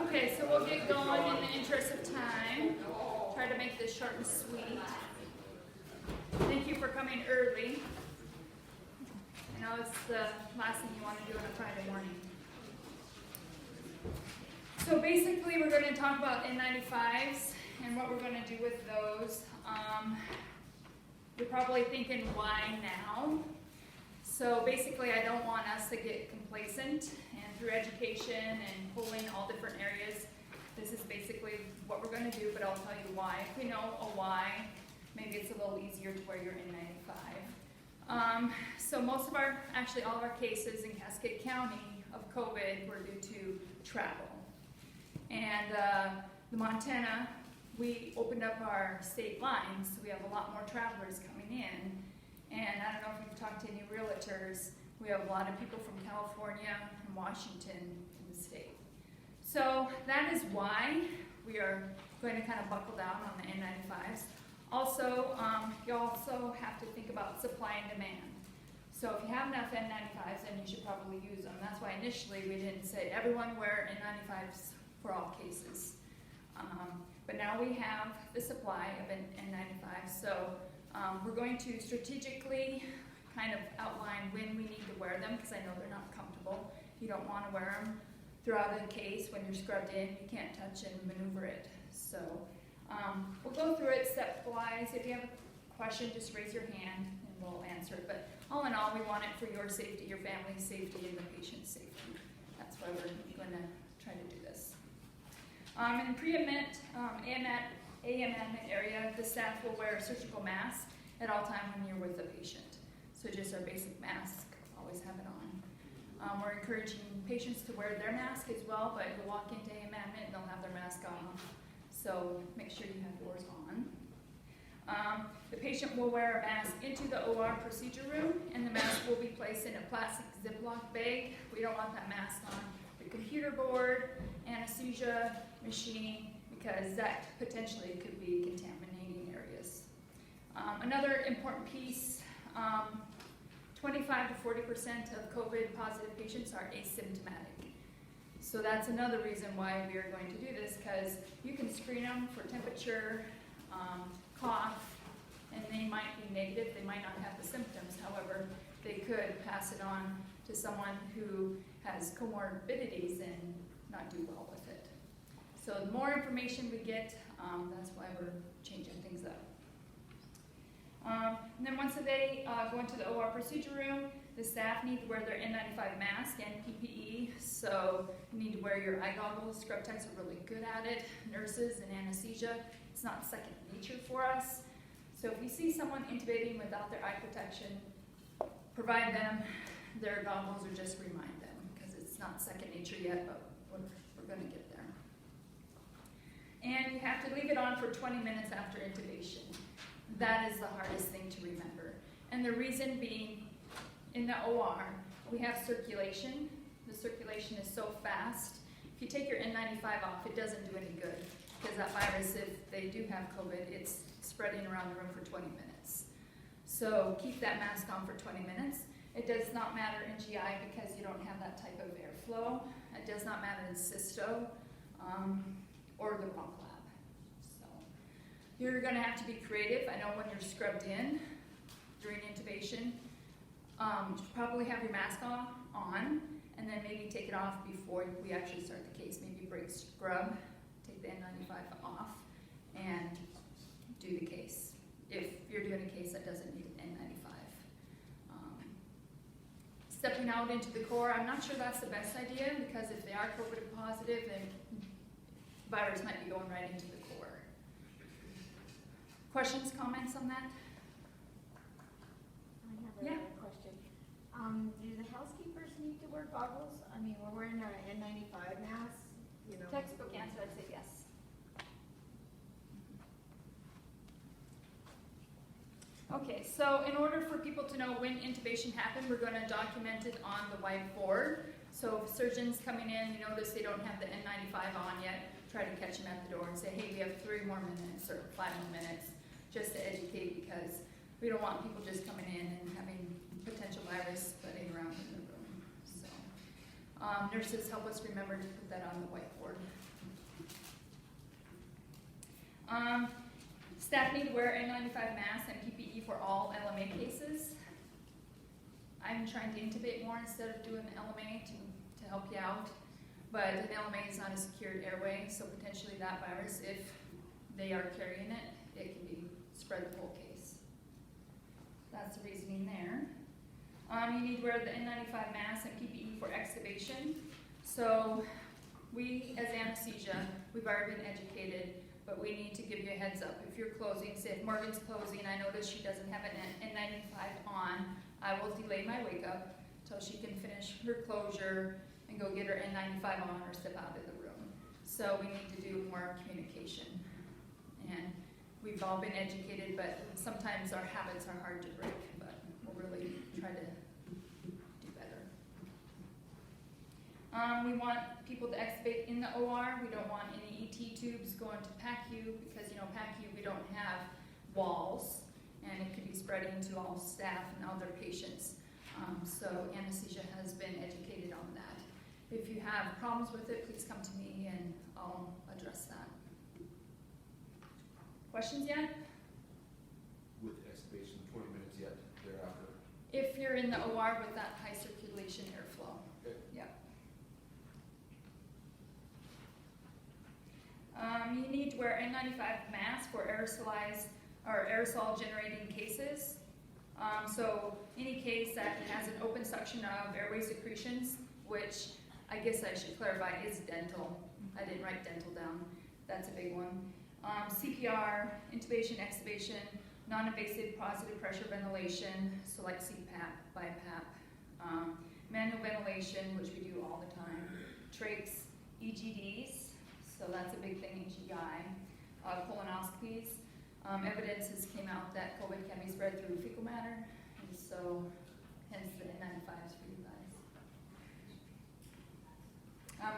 Okay, so we'll get going in the interest of time. Try to make this short and sweet. Thank you for coming early. I know it's the last thing you want to do on a Friday morning. So basically we're going to talk about N95s and what we're going to do with those. You're probably thinking, why now? So basically I don't want us to get complacent, and through education and pulling all different areas, this is basically what we're going to do, but I'll tell you why. If we know a why, maybe it's a little easier to wear your N95. So most of our, actually all of our cases in Cascade County of COVID were due to travel. And the Montana, we opened up our state lines, so we have a lot more travelers coming in. And I don't know if you've talked to any realtors, we have a lot of people from California and Washington in the state. So that is why we are going to kind of buckle down on the N95s. Also, you also have to think about supply and demand. So if you have enough N95s, then you should probably use them. That's why initially we didn't say everyone wear N95s for all cases. But now we have the supply of N95s, so we're going to strategically kind of outline when we need to wear them, because I know they're not comfortable. You don't want to wear them throughout the case. When you're scrubbed in, you can't touch and maneuver it. So we'll go through it step-wise. If you have a question, just raise your hand and we'll answer it. But all in all, we want it for your safety, your family's safety, and the patient's safety. That's why we're going to try to do this. In the pre-admit amendment area, the staff will wear a surgical mask at all times when you're with the patient. So just our basic mask, always have it on. We're encouraging patients to wear their mask as well, but you'll walk into amendment and they'll have their mask on. So make sure you have yours on. The patient will wear a mask into the OR procedure room, and the mask will be placed in a plastic Ziploc bag. We don't want that mask on the computer board, anesthesia machine, because that potentially could be contaminating areas. Another important piece, 25 to 40% of COVID positive patients are asymptomatic. So that's another reason why we are going to do this, because you can screen them for temperature, cough, and they might be negative. They might not have the symptoms. However, they could pass it on to someone who has comorbidities and not do well with it. So the more information we get, that's why we're changing things up. And then once they go into the OR procedure room, the staff need to wear their N95 mask and PPE. So you need to wear your eye goggles. Scrub techs are really good at it. Nurses and anesthesia, it's not second nature for us. So if you see someone intubating without their eye protection, provide them their goggles or just remind them, because it's not second nature yet, but we're going to get there. And you have to leave it on for 20 minutes after intubation. That is the hardest thing to remember. And the reason being, in the OR, we have circulation. The circulation is so fast. If you take your N95 off, it doesn't do any good, because that virus, if they do have COVID, it's spreading around the room for 20 minutes. So keep that mask on for 20 minutes. It does not matter in GI because you don't have that type of airflow. It does not matter in cysto or the bronch lab. So you're going to have to be creative. I know when you're scrubbed in during intubation, you should probably have your mask on, and then maybe take it off before we actually start the case. Maybe break scrub, take the N95 off, and do the case. If you're doing a case that doesn't need an N95. Stepping out into the core, I'm not sure that's the best idea, because if they are COVID positive, then virus might be going right into the core. Questions, comments on that? I have a question. Do the housekeepers need to wear goggles? I mean, we're wearing our N95 masks, you know. Textbook answer, I'd say yes. Okay, so in order for people to know when intubation happened, we're going to document it on the whiteboard. So if surgeons coming in, you notice they don't have the N95 on yet, try to catch them at the door and say, hey, we have 3 more minutes or 5 more minutes, just to educate, because we don't want people just coming in and having potential virus spreading around in the room. So Nurses, help us remember to put that on the whiteboard. Staff need to wear N95 masks and PPE for all LMA cases. I'm trying to intubate more instead of doing LMA to help you out. But an LMA is not a secured airway, so potentially that virus, if they are carrying it, it can be spread the whole case. That's the reasoning there. You need to wear the N95 mask and PPE for extubation. So we, as anesthesia, we've already been educated, but we need to give you a heads up. If you're closing, say if Morgan's closing, I notice she doesn't have an N95 on, I will delay my wake up till she can finish her closure and go get her N95 on or step out of the room. So we need to do more communication. And we've all been educated, but sometimes our habits are hard to break, but we'll really try to do better. We want people to extubate in the OR. We don't want any ET tubes going to PACU because, PACU, we don't have walls, and it could be spreading to all staff and other patients. So anesthesia has been educated on that. If you have problems with it, please come to me and I'll address that. Questions yet? With extubation, 20 minutes yet thereafter. If you're in the OR with that high circulation airflow. Okay. Yep. You need to wear N95 masks for aerosolized or aerosol generating cases. So any case that has an open suction of airway secretions, which I guess I should clarify is dental. I didn't write dental down. That's a big one. CPR, intubation, extubation, non-invasive positive pressure ventilation, so like CPAP, BiPAP, manual ventilation, which we do all the time, trachs, EGDs, so that's a big thing, EGI, colonoscopies. Evidence has came out that COVID can be spread through fecal matter, and so hence the N95s for you guys.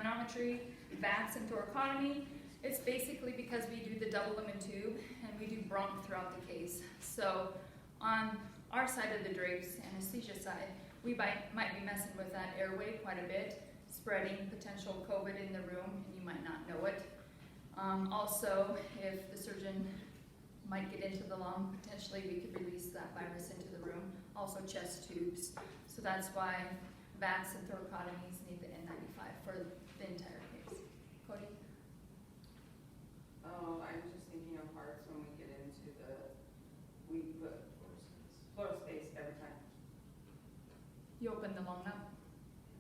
Manometry, VATS, and thoracotomy. It's basically because we do the double lumen tube and we do bronch throughout the case. So on our side of the drapes, anesthesia side, we might be messing with that airway quite a bit, spreading potential COVID in the room, and you might not know it. Also, if the surgeon might get into the lung, potentially we could release that virus into the room. Also chest tubes. So that's why VATS and thoracotomies need the N95 for the entire case. Cody? Oh, I'm just thinking of hearts when we get into we put floor space every time. You open the lung up?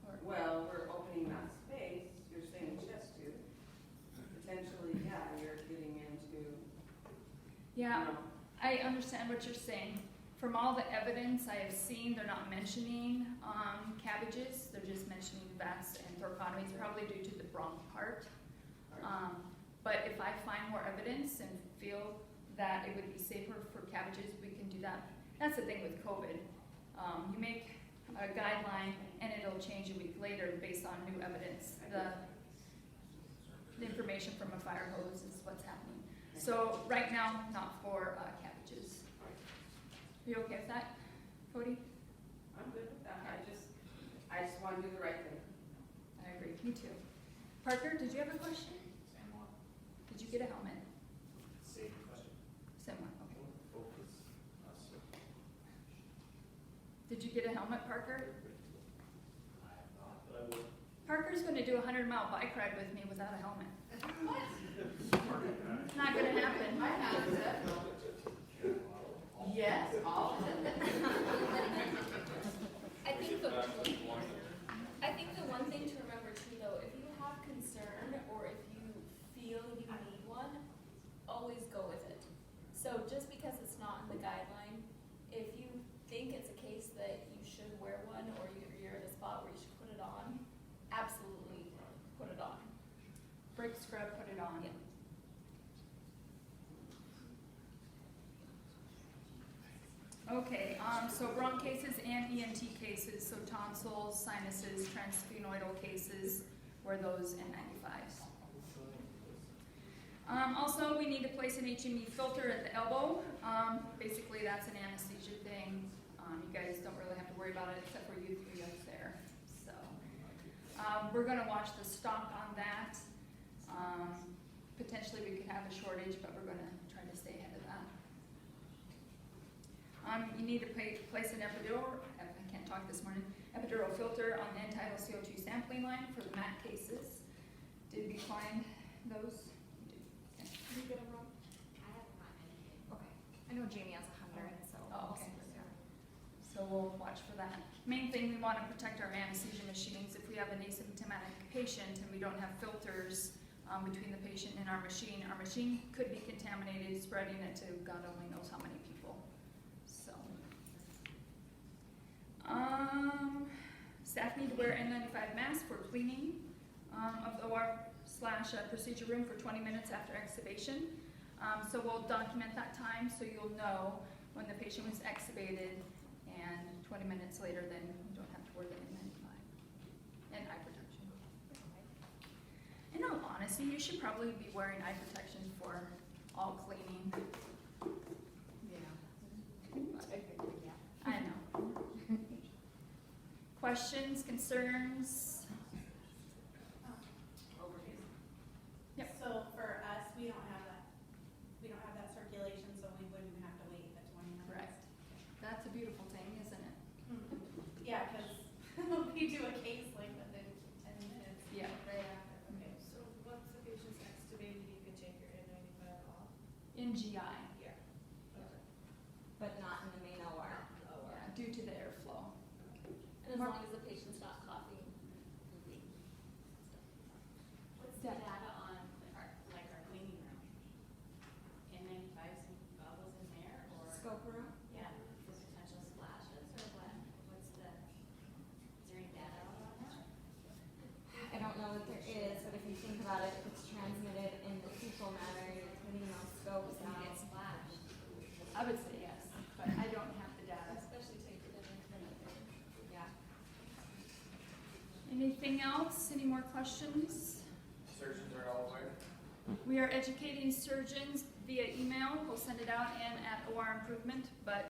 Or, Well, we're opening that space, you're saying chest tube. Potentially, yeah, you're getting into, yeah, I understand what you're saying. From all the evidence I have seen, they're not mentioning cabbages. They're just mentioning VATS and thoracotomies, probably due to the bronch part. But if I find more evidence and feel that it would be safer for cabbages, we can do that. That's the thing with COVID. You make a guideline and it'll change a week later based on new evidence. The information from a fire hose is what's happening. So right now, not for cabbages. Are you okay with that, Cody? I'm good with that. I just want to do the right thing. I agree. Me too. Parker, did you have a question? Did you get a helmet? Same question. Same one. Okay. Focus. Did you get a helmet, Parker? I have not, but I will. Parker's going to do a 100-mile bike ride with me without a helmet. It's not going to happen. I have it. Yes, all of it. I think the one thing to remember too, though, if you have concern or if you feel you need one, always go with it. So just because it's not in the guideline, if you think it's a case that you should wear one or you're at a spot where you should put it on, absolutely put it on. Break scrub, put it on. Yeah. Okay, so bronch cases and ENT cases, so tonsils, sinuses, transsphenoidal cases, were those N95s. Also, we need to place an HME filter at the elbow. Basically, that's an anesthesia thing. You guys don't really have to worry about it except for you three up there. So, We're gonna watch the stock on that. Potentially we could have a shortage, but we're gonna try to stay ahead of that. You need to place an epidural, I can't talk this morning, epidural filter on the end-tidal CO2 sampling line for the MAC cases. Did we find those? Okay. Did you get them wrong? I haven't gotten anything. Okay. I know Jamie has 100, so. Oh, okay. So we'll watch for that. Main thing, we want to protect our anesthesia machines. If we have an asymptomatic patient and we don't have filters between the patient and our machine could be contaminated, spreading it to God only knows how many people. So, staff need to wear N95 masks for cleaning of the OR/procedure room for 20 minutes after extubation. So we'll document that time so you'll know when the patient was extubated, and 20 minutes later, then you don't have to wear the N95 and eye protection. In all honesty, you should probably be wearing eye protection for all cleaning. Yeah. I know. Questions, concerns? Overview. Yep. So for us, we don't have that circulation, so we wouldn't have to wait the 20 minutes. Correct. That's a beautiful thing, isn't it? Yeah, because we do a case like within 10 minutes. Yeah. Right after. Okay, so once the patient's extubated, you can take your N95 off? In GI, Yeah. Okay. But not in the main OR. yeah, due to the airflow. And as long as the patient's not coughing. What's the data on our cleaning room? N95s and goggles in there, or? Scope room? Yeah, for potential splashes, or what? What's the, is there any data on that? I don't know that there is, but if you think about it, if it's transmitted in the fecal matter, you're putting those scopes Can we get out. splashed? I would say yes, but I don't have the data. Especially take it in there. Yeah. Anything else? Any more questions? Surgeons are all aware? We are educating surgeons via email. We'll send it out and at OR Improvement, but